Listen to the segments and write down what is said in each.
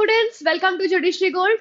Students, welcome to Judiciary Gold.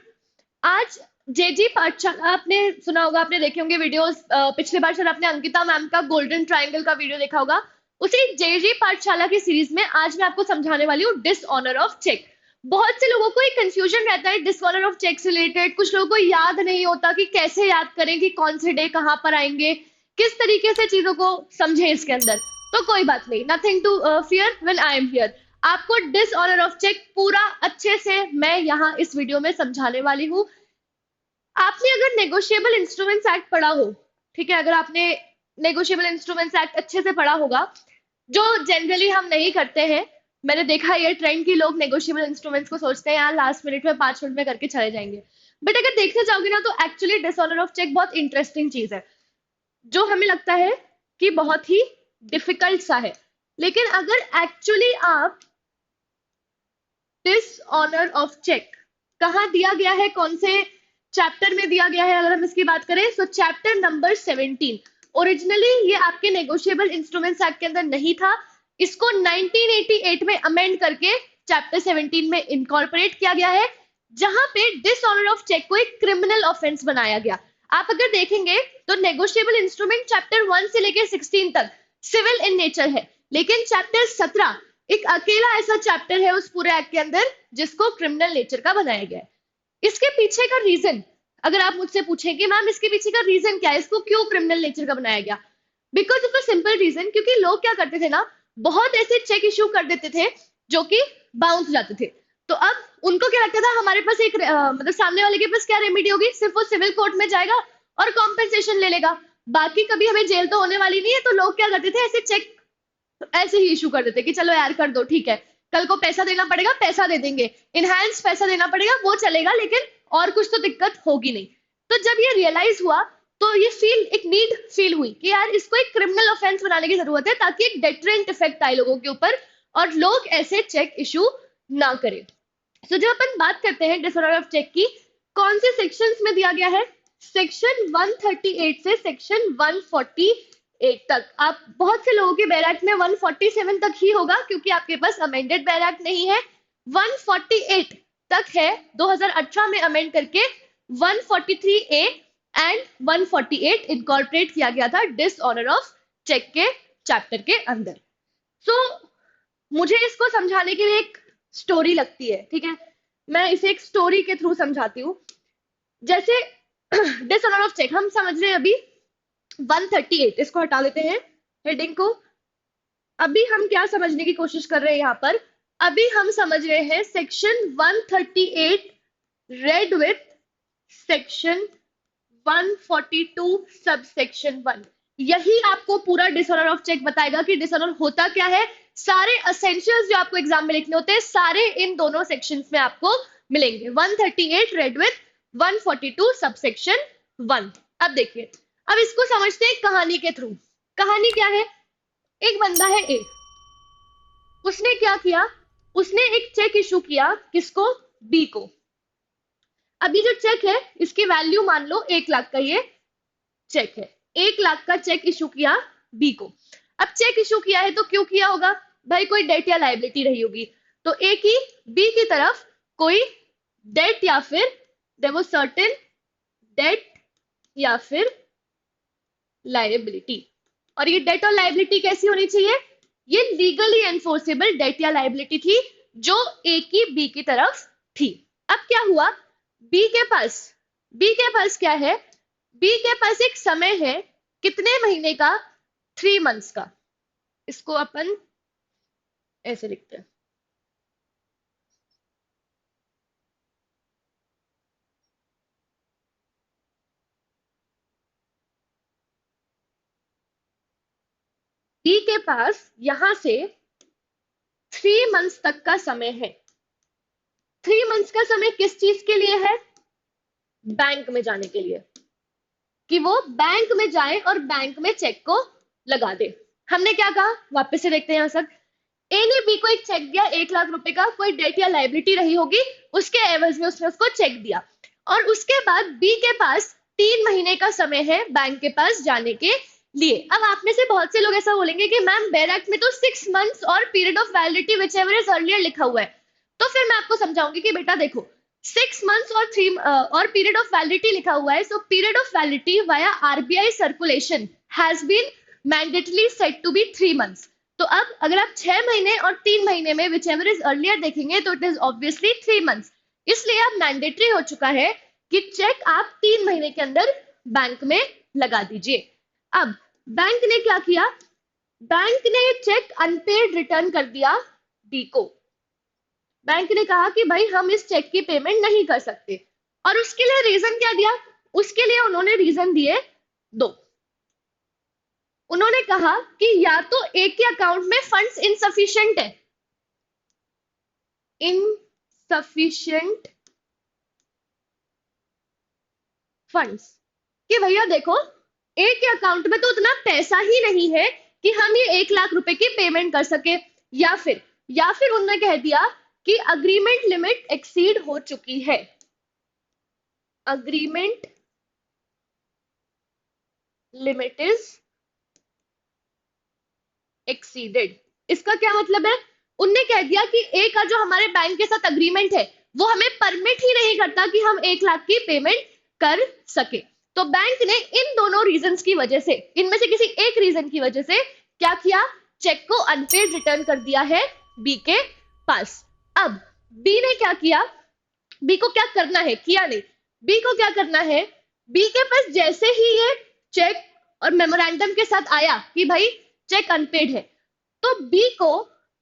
आज JG पाठशाला आपने सुना होगा, आपने देखे होंगे वीडियोस। पिछले बार शायद आपने अंकिता मैम का गोल्डन ट्रायंगल का वीडियो देखा होगा। उसी जेजी पाठशाला की सीरीज में आज मैं आपको समझाने वाली हूँ डिसऑनर ऑफ चेक। बहुत से लोगों को एक कंफ्यूजन रहता है डिसऑनर ऑफ चेक से रिलेटेड। कुछ लोगों को याद नहीं होता कि कैसे याद करें कि कौन से डे कहाँ पर आएंगे, किस तरीके से चीजों को समझें इसके अंदर। तो कोई बात नहीं, nothing to fear when I am here. आपको डिसऑनर ऑफ चेक पूरा अच्छे से मैं यहाँ इस वीडियो में समझाने वाली हूँ। आपने अगर नेगोशिएबल इंस्ट्रूमेंट्स एक्ट पढ़ा हो, ठीक है, अगर आपने नेगोशिएबल इंस्ट्रूमेंट्स एक्ट अच्छे से पढ़ा होगा, जो जनरली हम नहीं करते हैं। मैंने देखा ये ट्रेंड की लोग नेगोशिएबल इंस्ट्रूमेंट्स को सोचते हैं यार लास्ट मिनट में 5 मिनट में करके चले जाएंगे। बट अगर देखने जाओगे ना तो एक्चुअली डिसऑनर ऑफ चेक बहुत इंटरेस्टिंग चीज है, जो हमें लगता है कि बहुत ही डिफिकल्ट सा है। लेकिन अगर एक्चुअली आप डिसऑनर ऑफ चेक कहाँ दिया गया है, कौन से चैप्टर में दिया गया है, अगर हम इसकी बात करें तो चैप्टर नंबर 17। ओरिजिनली ये आपके नेगोशिएबल इंस्ट्रूमेंट्स एक्ट के अंदर नहीं था। इसको 1988 में अमेंड करके चैप्टर 17 में इनकॉर्पोरेट किया गया है, जहां पे डिसऑनर ऑफ चेक को एक क्रिमिनल ऑफेंस बनाया गया। आप अगर देखेंगे तो नेगोशिएबल इंस्ट्रूमेंट चैप्टर 1 से लेकर 16 तक सिविल इन नेचर है, लेकिन चैप्टर 17 एक अकेला ऐसा चैप्टर है उस पूरे एक्ट के अंदर जिसको क्रिमिनल नेचर का बनाया गया है। इसके पीछे का रीजन अगर आप मुझसे पूछें कि मैम इसके पीछे का रीजन क्या है, इसको क्यों क्रिमिनल नेचर का बनाया गया, because of a simple reason, क्योंकि लोग क्या करते थे ना, बहुत ऐसे चेक इश्यू कर देते थे जो कि बाउंस जाते थे। तो अब उनको क्या लगता था, हमारे पास एक मतलब सामने वाले के पास क्या रेमेडी होगी, सिर्फ वो सिविल कोर्ट में जाएगा और कॉम्पेंसेशन ले लेगा, बाकी कभी हमें जेल तो होने वाली नहीं है। तो लोग क्या करते थे, ऐसे चेक ऐसे ही इशू कर देते कि चलो यार कर दो, ठीक है, कल को पैसा देना पड़ेगा, पैसा दे देंगे, इनहैंस पैसा देना पड़ेगा, वो चलेगा, लेकिन और कुछ तो दिक्कत होगी नहीं। तो जब ये रियलाइज हुआ तो ये एक नीड फील हुई कि यार इसको एक क्रिमिनल ऑफेंस बनाने की जरूरत है, ताकि एक डेटरेंट इफेक्ट आए लोगों के ऊपर और लोग ऐसे चेक इशू ना करें। तो जब अपन बात करते हैं डिसऑनर ऑफ चेक की, कौन से सेक्शंस में दिया गया है, सेक्शन 138 से सेक्शन 148 तक। आप बहुत से लोगों के बैर एक्ट में 147 तक ही होगा, क्योंकि आपके पास अमेंडेड बैर एक्ट नहीं है। 148 तक है, 2018 में अमेंड करके 143A एंड 148 इनकॉर्पोरेट किया गया था डिसऑनर ऑफ चेक के चैप्टर के अंदर। सो मुझे इसको समझाने के लिए एक स्टोरी लगती है, ठीक है, मैं इसे एक स्टोरी के थ्रू समझाती हूँ। जैसे डिसऑनर ऑफ चेक हम समझ रहे हैं अभी 138, इसको हटा देते हैं हेडिंग को। अभी हम क्या समझने की कोशिश कर रहे हैं यहाँ पर, अभी हम समझ रहे हैं section 138 red with section 142 sub section 1। यही आपको पूरा डिसऑनर ऑफ चेक बताएगा कि डिसऑनर होता क्या है। सारे एसेंशियल्स जो आपको एग्जाम में लिखने होते हैं सारे इन दोनों सेक्शंस में आपको मिलेंगे, 138 रेड विथ 142 सब सेक्शन 1। अब देखिए, अब इसको समझते हैं कहानी के थ्रू। कहानी क्या है, एक बंदा है ए, उसने क्या किया, उसने एक चेक इशू किया, किसको, बी को। अभी जो चेक है इसकी वैल्यू मान लो 1 लाख का ये चेक है, 1 लाख का चेक इशू किया बी को। अब चेक इशू किया है तो क्यों किया होगा भाई, कोई डेट या लायबिलिटी रही होगी, तो ए की बी की तरफ कोई डेट या फिर देयर वाज सर्टेन डेट या फिर लायबिलिटी। और ये डेट और लायबिलिटी कैसी होनी चाहिए, ये लीगली एनफोर्सेबल डेट या लायबिलिटी थी जो ए की बी की तरफ थी। अब क्या हुआ, बी के पास क्या है, बी के पास एक समय है, कितने महीने का, 3 मंथ्स का। इसको अपन ऐसे लिखते हैं, बी के पास यहां से 3 मंथ्स तक का समय है। 3 मंथ्स का समय किस चीज के लिए है, बैंक में जाने के लिए, कि वो बैंक में जाए और बैंक में चेक को लगा दे। हमने क्या कहा, वापस से देखते हैं यहां तक, ए ने बी को एक चेक दिया 1 लाख रुपए का, कोई डेट या लायबिलिटी रही होगी, उसके एवज में उसने उसको चेक दिया, और उसके बाद बी के पास 3 महीने का समय है बैंक के पास जाने के लिए। अब आप में से बहुत से लोग ऐसा बोलेंगे कि मैम बेयर एक्ट में तो 6 मंथ्स और period of validity which ever is earlier लिखा हुआ है। तो फिर मैं आपको समझाऊंगी कि बेटा देखो 6 मंथ्स और 3 और पीरियड ऑफ वैलिडिटी लिखा हुआ है, so period of validity via RBI circulation has been mandatorily set to be 3 months. तो अब अगर आप 6 महीने और 3 महीने में विच एवर इज अर्लियर देखेंगे तो इट इज ऑब्वियसली 3 मंथ्स, इसलिए अब मैंडेटरी हो चुका है कि चेक आप 3 महीने के अंदर बैंक में लगा दीजिए। अब बैंक ने क्या किया, बैंक ने चेक अनपेड रिटर्न कर दिया बी को। बैंक ने कहा कि भाई हम इस चेक की पेमेंट नहीं कर सकते, और उसके लिए रीजन क्या दिया, उसके लिए उन्होंने रीजन दिए 2। उन्होंने कहा कि या तो एक के अकाउंट में फंड्स इनसफिशिएंट है, इनसफिशिएंट फंड्स, कि भैया देखो एक के अकाउंट में तो उतना पैसा ही नहीं है कि हम ये 1 लाख रुपए की पेमेंट कर सके, या फिर उन्होंने कह दिया कि अग्रीमेंट लिमिट एक्सीड हो चुकी है, अग्रीमेंट लिमिट इज एक्सीडेड। इसका क्या मतलब है, उनने कह दिया कि ए का जो हमारे बैंक के साथ अग्रीमेंट है वो हमें परमिट ही नहीं करता कि हम 1 लाख की पेमेंट कर सके। तो बैंक ने इन दोनों रीजंस की वजह से, इनमें से किसी एक रीजन की वजह से क्या किया, चेक को अनपेड रिटर्न कर दिया है बी के पास। अब बी ने क्या किया, बी को क्या करना है, किया नहीं, बी को क्या करना है, बी के पास जैसे ही ये चेक और मेमोरेंडम के साथ आया कि भाई चेक अनपेड है, तो बी को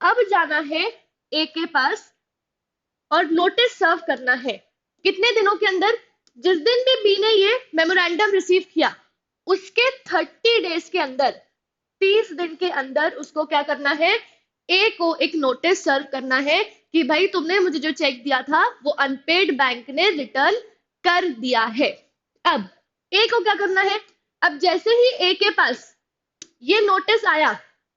अब जाना है ए के पास और नोटिस सर्व करना है। कितने दिनों के अंदर, जिस दिन भी बी ने ये मेमोरेंडम रिसीव किया उसके 30 डेज के अंदर, 30 दिन के अंदर उसको क्या करना है, ए को एक नोटिस सर्व करना है कि भाई तुमने मुझे जो चेक दिया था वो अनपेड बैंक ने रिटर्न कर दिया है। अब ए को क्या करना है, अब जैसे ही ए के पास ये नोटिस आया,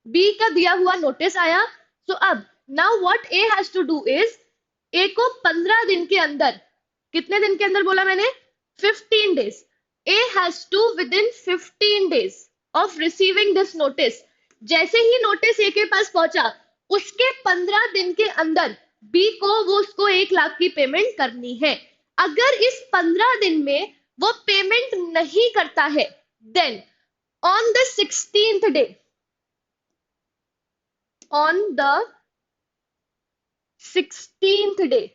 बी का दिया हुआ नोटिस आया, सो अब now what A has to do is, A को 15 दिन के अंदर, कितने दिन के अंदर बोला मैंने, 15 days, a has to within 15 days of receiving this notice, जैसे ही नोटिस ए के पास पहुंचा उसके 15 दिन के अंदर बी को वो उसको 1 लाख की पेमेंट करनी है। अगर इस 15 दिन में वो पेमेंट नहीं करता है, then on the 16th day, on the 16th day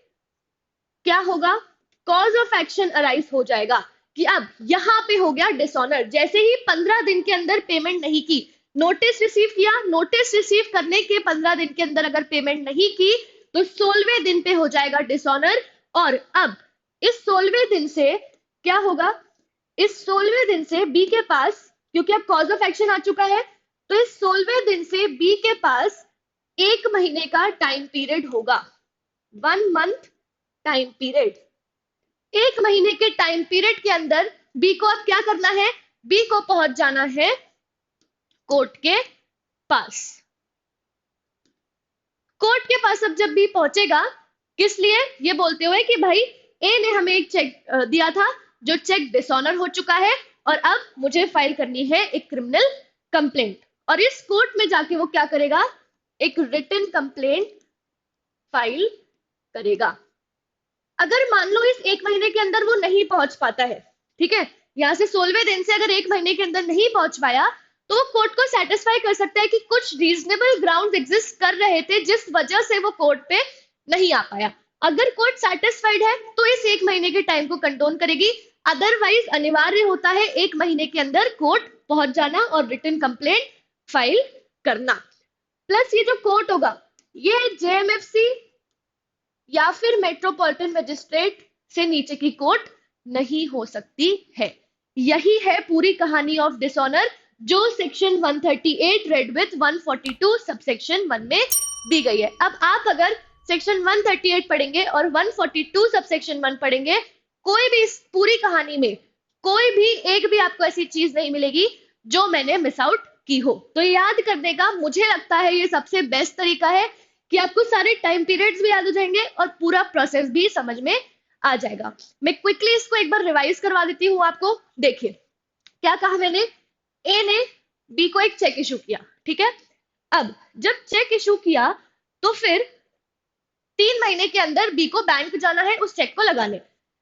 क्या होगा, कॉज ऑफ एक्शन अराइज हो जाएगा कि अब यहां पे हो गया डिसऑनर। जैसे ही 15 दिन के अंदर पेमेंट नहीं की, नोटिस रिसीव किया, नोटिस रिसीव करने के 15 दिन के अंदर अगर पेमेंट नहीं की तो 16वें दिन पे हो जाएगा डिसऑनर। और अब इस 16वें दिन से क्या होगा, इस 16वें दिन से बी के पास, क्योंकि अब कॉज ऑफ एक्शन आ चुका है, तो इस 16वें दिन से बी के पास 1 महीने का टाइम पीरियड होगा, 1 मंथ टाइम पीरियड। 1 महीने के टाइम पीरियड के अंदर बी को अब क्या करना है, बी को पहुंच जाना है कोर्ट के पास। कोर्ट के पास अब जब बी पहुंचेगा, किस लिए, ये बोलते हुए कि भाई ए ने हमें एक चेक दिया था, जो चेक डिसऑनर हो चुका है और अब मुझे फाइल करनी है एक क्रिमिनल कंप्लेंट। और इस कोर्ट में जाके वो क्या करेगा, एक रिटन कंप्लेंट फाइल करेगा। अगर मान लो इस 1 महीने के अंदर वो नहीं पहुंच पाता है, ठीक है, यहां से 16वें दिन से अगर 1 महीने के अंदर नहीं पहुंच पाया तो वो कोर्ट को सेटिस्फाई कर सकता है कि कुछ रीजनेबल ग्राउंड एग्जिस्ट कर रहे थे जिस वजह से वो कोर्ट पे नहीं आ पाया। अगर कोर्ट सेटिस्फाइड है तो इस 1 महीने के टाइम को कंडोन करेगी, अदरवाइज अनिवार्य होता है 1 महीने के अंदर कोर्ट पहुंच जाना और रिटन कंप्लेंट फाइल करना। प्लस ये जो कोर्ट होगा ये जेएमएफसी या फिर मेट्रोपॉलिटन मजिस्ट्रेट से नीचे की कोर्ट नहीं हो सकती है। यही है पूरी कहानी ऑफ डिसऑनर जो सेक्शन 138 रेड विथ 142 सबसेक्शन 1 में दी गई है। अब आप अगर सेक्शन 138 पढ़ेंगे और 142 सबसेक्शन 1 पढ़ेंगे, कोई भी इस पूरी कहानी में कोई भी एक भी आपको ऐसी चीज नहीं मिलेगी जो मैंने मिस आउट की हो। तो याद करने का मुझे लगता है ये सबसे बेस्ट तरीका है कि आपको सारे टाइम पीरियड्स भी याद हो जाएंगे और पूरा प्रोसेस भी समझ में आ जाएगा। मैं क्विकली इसको एक बार रिवाइज करवा देती हूँ आपको। देखिए क्या कहा मैंने, ए ने बी को एक चेक इशू किया, ठीक है। अब जब चेक इशू किया तो फिर 3 महीने के अंदर बी को बैंक जाना है उस चेक को लगाने।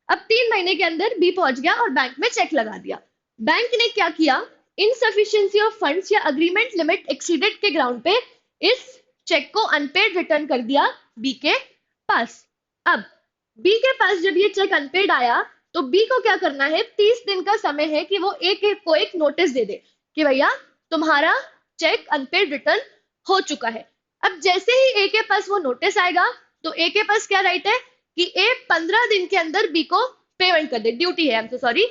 अब 3 महीने के अंदर बी पहुंच गया और बैंक में चेक लगा दिया। बैंक ने क्या किया, इनसफिशिएंसी ऑफ फंड्स या अग्रीमेंट लिमिट एक्सीडेड के ग्राउंड पे इस चेक को अनपेड रिटर्न कर दिया बी के पास। अब बी के पास जब ये चेक अनपेड आया तो बी को क्या करना है, 30 दिन का समय है कि वो को एक नोटिस दे दे कि भैया तुम्हारा चेक अनपेड रिटर्न हो चुका है। अब जैसे ही ए के पास वो नोटिस आएगा तो ए के पास क्या राइट है कि ए 15 दिन के अंदर बी को पेमेंट कर दे। ड्यूटी है, आई एम सो सॉरी,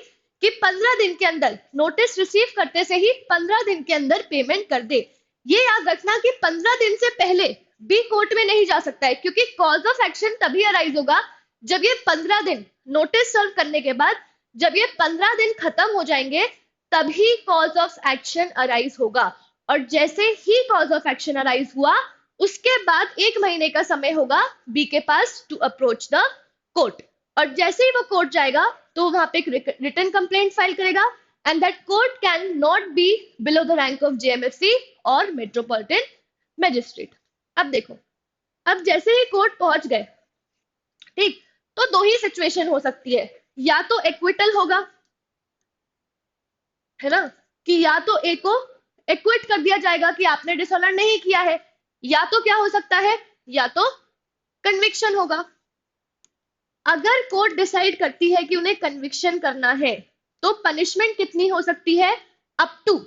कि 15 दिन के अंदर नोटिस रिसीव करते से ही 15 दिन के अंदर पेमेंट कर दे। ये याद रखना कि 15 दिन से पहले बी कोर्ट में नहीं जा सकता है, क्योंकि कॉज ऑफ एक्शन तभी अराइज होगा जब ये 15 दिन नोटिस सर्व करने के बाद, जब ये 15 दिन खत्म हो जाएंगे तभी कॉज ऑफ एक्शन अराइज होगा। और जैसे ही कॉज ऑफ एक्शन अराइज हुआ उसके बाद 1 महीने का समय होगा बी के पास टू अप्रोच द कोर्ट। और जैसे ही वो कोर्ट जाएगा तो वहां पे एक रिटन कंप्लेंट फाइल करेगा and that court can not be below the rank of JMFC और मेट्रोपॉलिटन मैजिस्ट्रेट। अब देखो, अब जैसे ही कोर्ट पहुंच गए, ठीक, तो 2 ही सिचुएशन हो सकती है, या तो एक्विटल होगा, है ना, कि या तो ए को एक्विट कर दिया जाएगा कि आपने डिसऑनर नहीं किया है, या तो क्या हो सकता है, या तो कन्विक्शन होगा। अगर कोर्ट डिसाइड करती है कि उन्हें कन्विक्शन करना है तो पनिशमेंट कितनी हो सकती है, up to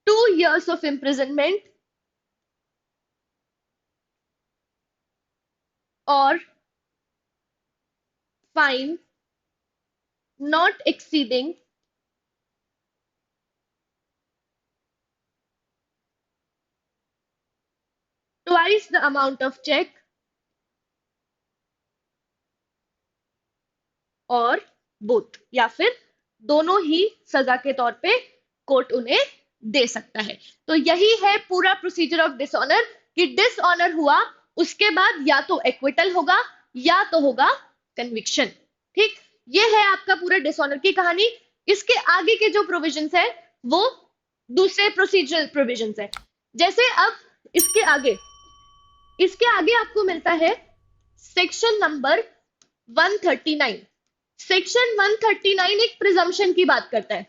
2 years of imprisonment और fine not exceeding twice the amount of check और बोथ, या फिर दोनों ही सजा के तौर पे कोर्ट उन्हें दे सकता है। तो यही है पूरा प्रोसीजर ऑफ डिसऑनर कि डिसऑनर हुआ उसके बाद या तो एक्विटल होगा या तो होगा कन्विक्शन। ठीक, ये है आपका पूरा डिसऑनर की कहानी। इसके आगे के जो प्रोविजंस है वो दूसरे प्रोसीजरल प्रोविजंस है। जैसे अब इसके आगे आपको मिलता है सेक्शन नंबर 139। सेक्शन 139 एक प्रिजम्पशन की बात करता है।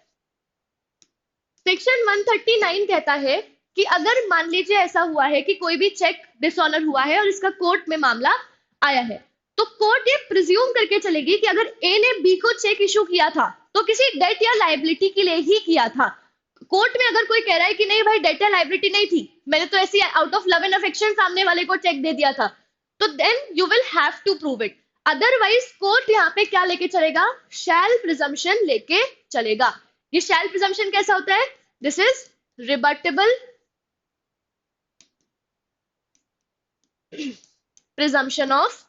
सेक्शन 139 कहता है कि अगर मान लीजिए ऐसा हुआ है कि कोई भी चेक डिसऑनर हुआ है और इसका कोर्ट में मामला आया है, तो कोर्ट ये प्रिज्यूम करके चलेगी कि अगर ए ने बी को चेक इशू किया था तो किसी डेट या लायबिलिटी के लिए ही किया था। कोर्ट में अगर कोई कह रहा है कि नहीं भाई डेट या लायबिलिटी नहीं थी, मैंने तो ऐसी out of love and affection सामने वाले को चेक दे दिया था, तो then you will have to prove it. Otherwise court यहाँ पे क्या लेके चलेगा, शैल प्रिजम्पशन लेके चलेगा। ये शैल प्रिजम्पशन कैसा होता है, this is rebuttable presumption of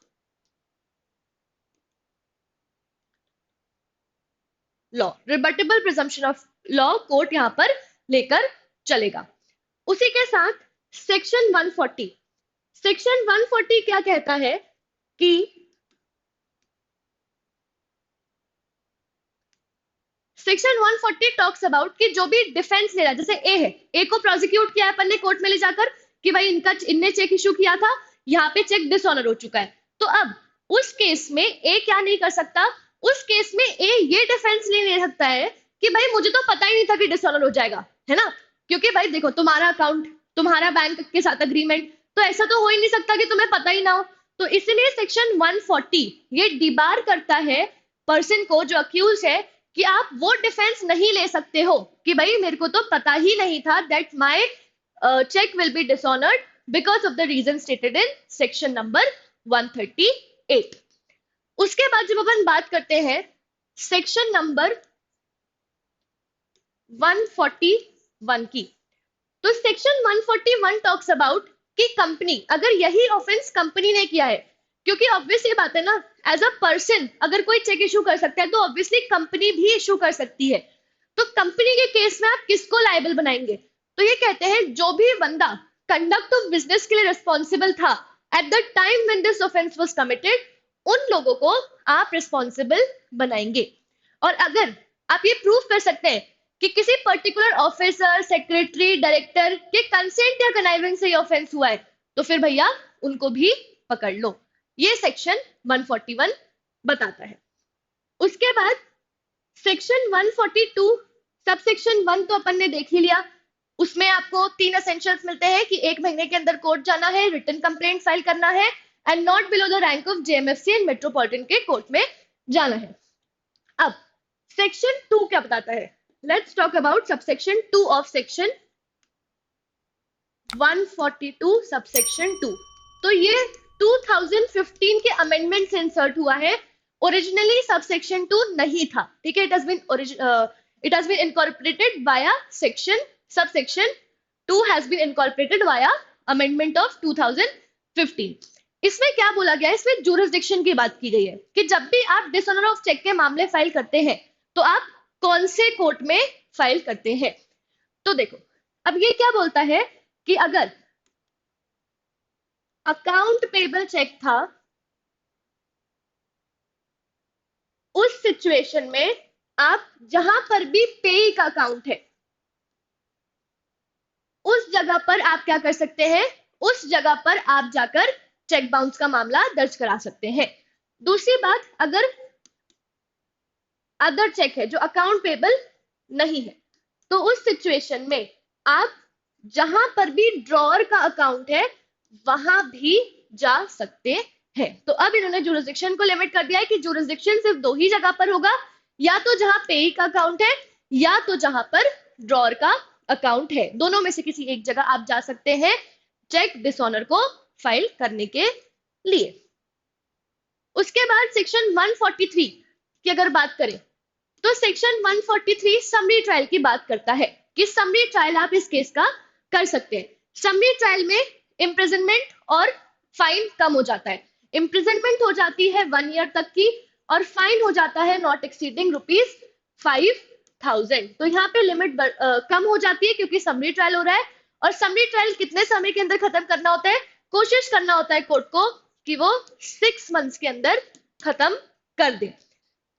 law. Rebuttable presumption of law court यहां पर लेकर चलेगा। उसी के साथ सेक्शन 140, सेक्शन 140 क्या कहता है कि सेक्शन 140 टॉक्स अबाउट कि जो भी डिफेंस ले रहा है, जैसे ए है, ए को प्रोसिक्यूट किया है अपन ने कोर्ट में ले जाकर कि भाई इनने चेक इशू किया था, यहाँ पे चेक डिसऑनर हो चुका है, तो अब उस केस में ए क्या नहीं कर सकता, उस केस में ए ये डिफेंस नहीं ले सकता है कि भाई मुझे तो पता ही नहीं था कि डिसऑनर हो जाएगा, है ना, क्योंकि भाई देखो तुम्हारा अकाउंट, तुम्हारा बैंक के साथ अग्रीमेंट, तो ऐसा तो हो ही नहीं सकता कि तुम्हें पता ही ना हो। तो इसलिए सेक्शन 140 ये डिबार करता है पर्सन को जो अक्यूज है कि आप वो डिफेंस नहीं ले सकते हो कि भाई मेरे को तो पता ही नहीं था that my cheque will be dishonoured because of the reason stated in section number 138। उसके बाद जब अपन बात करते हैं सेक्शन नंबर 141 की, तो सेक्शन 141 टॉक्स अबाउट कि कंपनी, अगर यही ऑफेंस कंपनी ने किया है, क्योंकि ऑब्वियस ये बात है ना, एज अ पर्सन अगर कोई चेक इशू कर सकता है तो ऑब्वियसली कंपनी भी इशू कर सकती है, तो कंपनी के केस में आप किसको लायबल बनाएंगे, तो ये कहते हैं जो भी बंदा कंडक्ट ऑफ बिजनेस के लिए रिस्पॉन्सिबल था at the time when this offence was committed, उन लोगों को आप रिस्पॉन्सिबल बनाएंगे। और अगर आप ये प्रूव कर सकते हैं कि किसी पर्टिकुलर ऑफिसर, सेक्रेटरी, डायरेक्टर के कंसेंट या कनाइवेंस से ये ऑफेंस हुआ है, तो फिर भैया उनको भी पकड़ लो। ये सेक्शन 141 बताता है। उसके बाद सेक्शन 142 सब सेक्शन 1 तो अपन ने देख ही लिया। उसमें आपको 3 एसेंशियल्स मिलते हैं कि 1 महीने के अंदर कोर्ट जाना है, रिटन कंप्लेंट फाइल करना है and not below the rank of JMFC and metropolitan के कोर्ट में जाना है। अब सेक्शन 2 क्या बताता है? Let's talk about subsection 2 of section 142 subsection 2। तो ये 2015 के अमेंडमेंट से इंसर्ट हुआ है। ओरिजिनली सबसेक्शन 2 नहीं था, ठीक है। It has been incorporated via subsection 2 has been incorporated via amendment of 2015। इसमें क्या बोला गया है? इसमें जुरिसडिक्शन की बात की गई है कि जब भी आप डिसऑनर ऑफ चेक के मामले फाइल करते हैं तो आप कौन से कोर्ट में फाइल करते हैं। तो देखो, अब ये क्या बोलता है कि अगर अकाउंट पेबल चेक था, उस सिचुएशन में आप जहां पर भी पेई का अकाउंट है उस जगह पर आप क्या कर सकते हैं? उस जगह पर आप जाकर चेक बाउंस का मामला दर्ज करा सकते हैं। दूसरी बात, अगर अदर चेक है जो अकाउंट पेबल नहीं है तो उस सिचुएशन में आप जहां पर भी ड्रॉअर का अकाउंट है वहां भी जा सकते हैं। तो अब इन्होंने जुरिसडिक्शन को लिमिट कर दिया है कि जुरिसडिक्शन सिर्फ 2 ही जगह पर होगा, या तो जहां पेई का अकाउंट है या तो जहां पर ड्रॉअर का अकाउंट है। दोनों में से किसी एक जगह आप जा सकते हैं चेक डिसऑनर को फाइल करने के लिए। उसके बाद सेक्शन 143 की अगर बात करें तो सेक्शन 143 समरी ट्रायल की बात करता है कि समरी ट्रायल आप इस केस का कर सकते हैं। समरी ट्रायल में इम्प्रिजनमेंट और फाइन कम हो जाता है। इम्प्रिजनमेंट हो जाती है 1 ईयर तक की और फाइन हो जाता है नॉट एक्सीडिंग ₹5,000। तो यहाँ पे लिमिट कम हो जाती है क्योंकि समरी ट्रायल हो रहा है। और समरी ट्रायल कितने समय के अंदर खत्म करना होता है? कोशिश करना होता है कोर्ट को कि वो 6 मंथ्स के अंदर खत्म कर दे।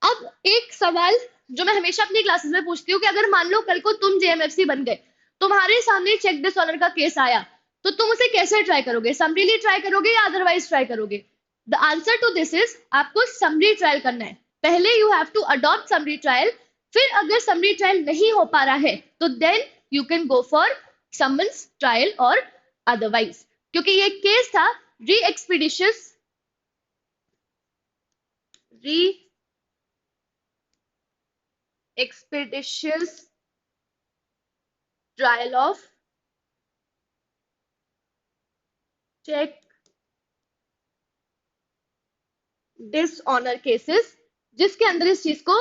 अब एक सवाल जो मैं हमेशा अपनी क्लासेस में पूछती हूँ कि अगर मान लो कल को तुम जेएमएफसी बन गए, तुम्हारे सामने चेक डिसऑनर का केस आया, तो तुम उसे कैसे ट्राई करोगे? समरीली ट्राई करोगे या अदरवाइज ट्राई करोगे? The answer to this is आपको समरी ट्रायल करना है। पहले you have to adopt summary trial, फिर अगर समरी ट्रायल नहीं हो पा रहा है तो then you can go for summons trial और अदरवाइज। क्योंकि ये केस था re expeditious trial of check dishonour cases, जिसके अंदर इस चीज को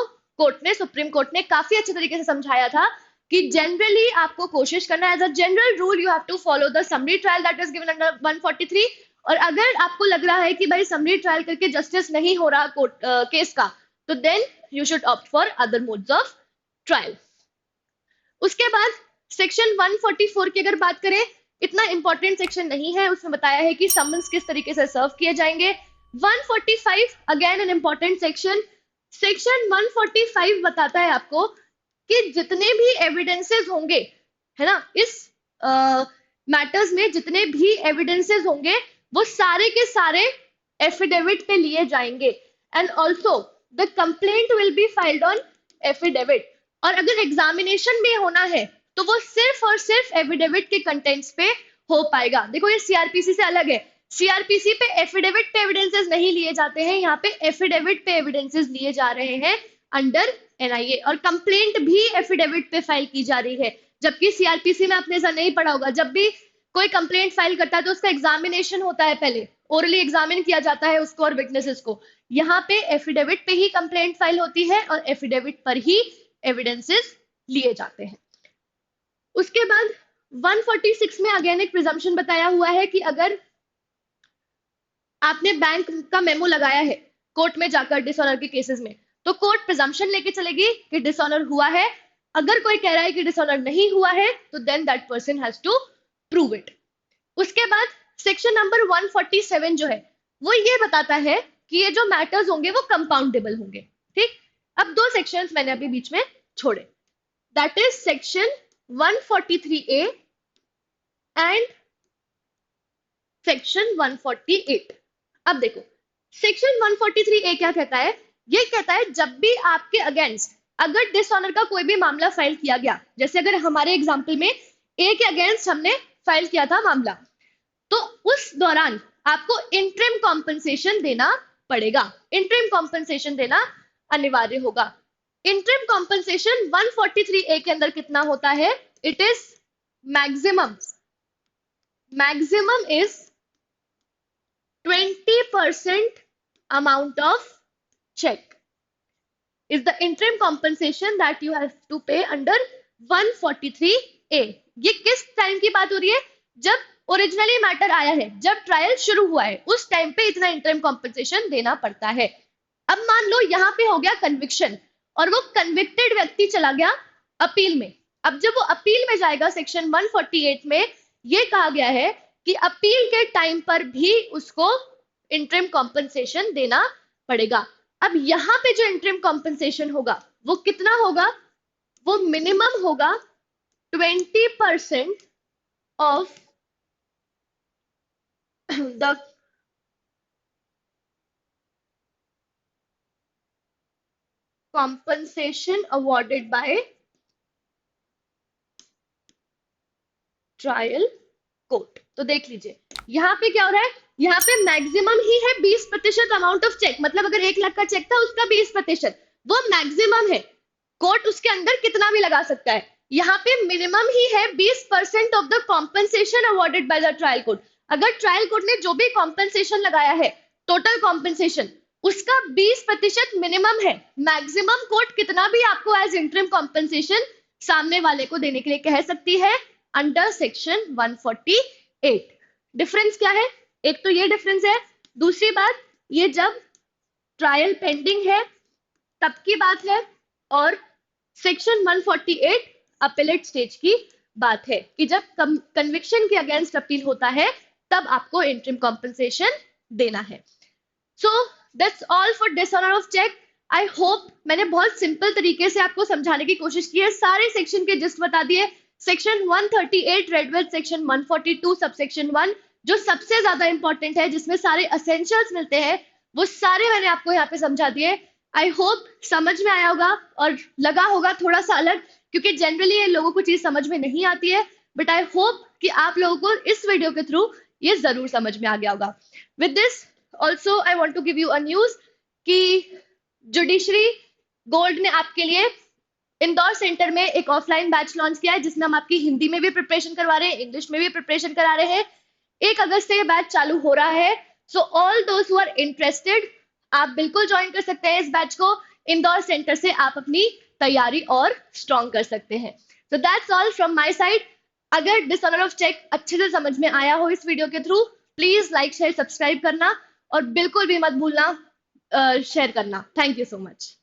सुप्रीम कोर्ट ने काफी अच्छे तरीके से समझाया था कि जनरली आपको कोशिश करना है, as a general rule you have to follow the summary trial that is given under 143। और अगर आपको लग रहा है कि भाई समरी ट्रायल करके जस्टिस नहीं हो रहा कोर्ट केस का, तो then you should opt for other modes of trial. उसके बाद सेक्शन 144 की अगर बात करें, इतना इंपॉर्टेंट सेक्शन नहीं है, उसमें बताया है कि समन्स किस तरीके से सर्व किए जाएंगे। 145 again an important section. Section 145 बताता है आपको कि जितने भी एविडेंसेस होंगे, है ना, इस मैटर्स में जितने भी एविडेंसेस होंगे वो सारे के सारे एफिडेविट पे लिए जाएंगे and also the complaint will be filed on affidavit. और अगर एग्जामिनेशन में होना है तो वो सिर्फ और सिर्फ एफिडेविट के कंटेंट्स पे हो पाएगा। देखो ये सीआरपीसी से अलग है। सीआरपीसी पे एफिडेविट पे एविडेंसेस नहीं लिए जाते हैं, यहाँ पे एफिडेविट पे एविडेंसेस लिए जा रहे हैं अंडर एनआईए, और कंप्लेंट भी एफिडेविट पे फाइल की जा रही है। जबकि सीआरपीसी में आपने ऐसा नहीं पढ़ा होगा, जब भी कोई कंप्लेंट फाइल करता है तो उसका एग्जामिनेशन होता है, पहले ओरली एग्जामिन किया जाता है उसको और विटनेसेस को। यहाँ पे एफिडेविट पे ही कंप्लेंट फाइल होती है और एफिडेविट पर ही एविडेंसेस लिए जाते हैं। उसके बाद 146 में अगेन एक प्रिजम्पशन बताया हुआ है कि अगर आपने बैंक का मेमो लगाया है कोर्ट में जाकर डिसऑनर के केसेस में, तो कोर्ट प्रिजम्पशन लेके चलेगी कि डिसऑनर हुआ है। अगर कोई कह रहा है कि डिसऑनर नहीं हुआ है तो then that person has to prove it. उसके बाद सेक्शन नंबर 147 जो है वो ये बताता है कि ये जो मैटर्स होंगे वो कंपाउंडेबल होंगे। ठीक, अब 2 सेक्शंस मैंने अभी बीच में छोड़े, that is section 143A and section 148। अब देखो सेक्शन 143A क्या कहता है, ये कहता है जब भी आपके अगेंस्ट अगर डिसऑनर का कोई भी मामला फाइल किया गया, जैसे अगर हमारे एग्जाम्पल में ए के अगेंस्ट हमने फाइल किया था मामला, तो उस दौरान आपको इंटरिम कॉम्पनसेशन देना पड़ेगा, इंटरिम कॉम्पनसेशन देना अनिवार्य होगा। इंटरिम कॉम्पनसेशन 143A के अंदर कितना होता है, it is maximum is 20% amount of check is the interim compensation that you have to pay under 143A। ये किस टाइम की बात हो रही है, जब ओरिजिनली मैटर आया है, जब ट्रायल शुरू हुआ है, उस टाइम पे इतना इंटरिम कॉम्पनसेशन देना पड़ता है। अब मान लो यहाँ पे हो गया कन्विक्शन और वो कन्विक्टेड व्यक्ति चला गया अपील में। अब जब वो अपील में जाएगा सेक्शन 148 में ये कहा गया है कि अपील के टाइम पर भी उसको इंटरिम कॉम्पनसेशन देना पड़ेगा। अब यहाँ पे जो इंटरिम कॉम्पनसेशन होगा वो कितना होगा, वो मिनिमम होगा 20% of the compensation awarded by trial court. तो देख लीजिए यहाँ पे क्या हो रहा है, यहाँ पे मैक्सिमम ही है 20% अमाउंट ऑफ चेक, मतलब अगर 1 लाख का चेक था उसका 20% वो मैक्सिमम है, कोर्ट उसके अंदर कितना भी लगा सकता है। यहाँ पे मिनिमम ही है 20% of the compensation awarded by the trial court. अगर ट्रायल कोर्ट ने जो भी कॉम्पनसेशन लगाया है, टोटल कॉम्पनसेशन, उसका 20% मिनिमम है, मैक्सिमम कोर्ट कितना भी आपको एज इंटरिम कॉम्पनसेशन सामने वाले को देने के लिए कह सकती है अंडर सेक्शन 148। डिफरेंस क्या है, एक तो ये डिफरेंस है, दूसरी बात ये जब ट्रायल पेंडिंग है तब की बात है, और सेक्शन 148 अपीलेट स्टेज की बात है कि जब कन्विक्शन के अगेंस्ट अपील होता है तब आपको इंटरिम कॉम्पनसेशन देना है। So that's all for dishonour of cheque. I hope मैंने बहुत सिंपल तरीके से आपको समझाने की कोशिश की है, सारे सेक्शन के जिस्ट बता दिए। सेक्शन 138 रेडवेल, सेक्शन 142 सबसेक्शन 1 जो सबसे ज्यादा इंपॉर्टेंट है, जिसमें सारे एसेंशियल्स मिलते हैं, वो सारे मैंने आपको यहाँ पे समझा दिए। आई होप समझ में आया होगा और लगा होगा थोड़ा सा अलग, क्योंकि जनरली लोगों को चीज समझ में नहीं आती है, बट आई होप कि आप लोगों को इस वीडियो के थ्रू ये जरूर समझ में आ गया होगा। With this also I want to give you a news कि जुडिशरी गोल्ड ने आपके लिए इंदौर सेंटर में एक ऑफलाइन बैच लॉन्च किया है, जिसमें हम आपकी हिंदी में भी प्रिपरेशन करवा रहे हैं, इंग्लिश में भी प्रिपरेशन करा रहे हैं। 1 अगस्त से ये बैच चालू हो रहा है, so all those who are interested आप बिल्कुल ज्वाइन कर सकते हैं इस बैच को। इंदौर सेंटर से आप अपनी तैयारी और स्ट्रॉन्ग कर सकते हैं। सो that's all from my side. अगर डिसऑनर ऑफ चेक अच्छे से समझ में आया हो इस वीडियो के through, please like share subscribe करना और बिल्कुल भी मत भूलना शेयर करना। Thank you so much.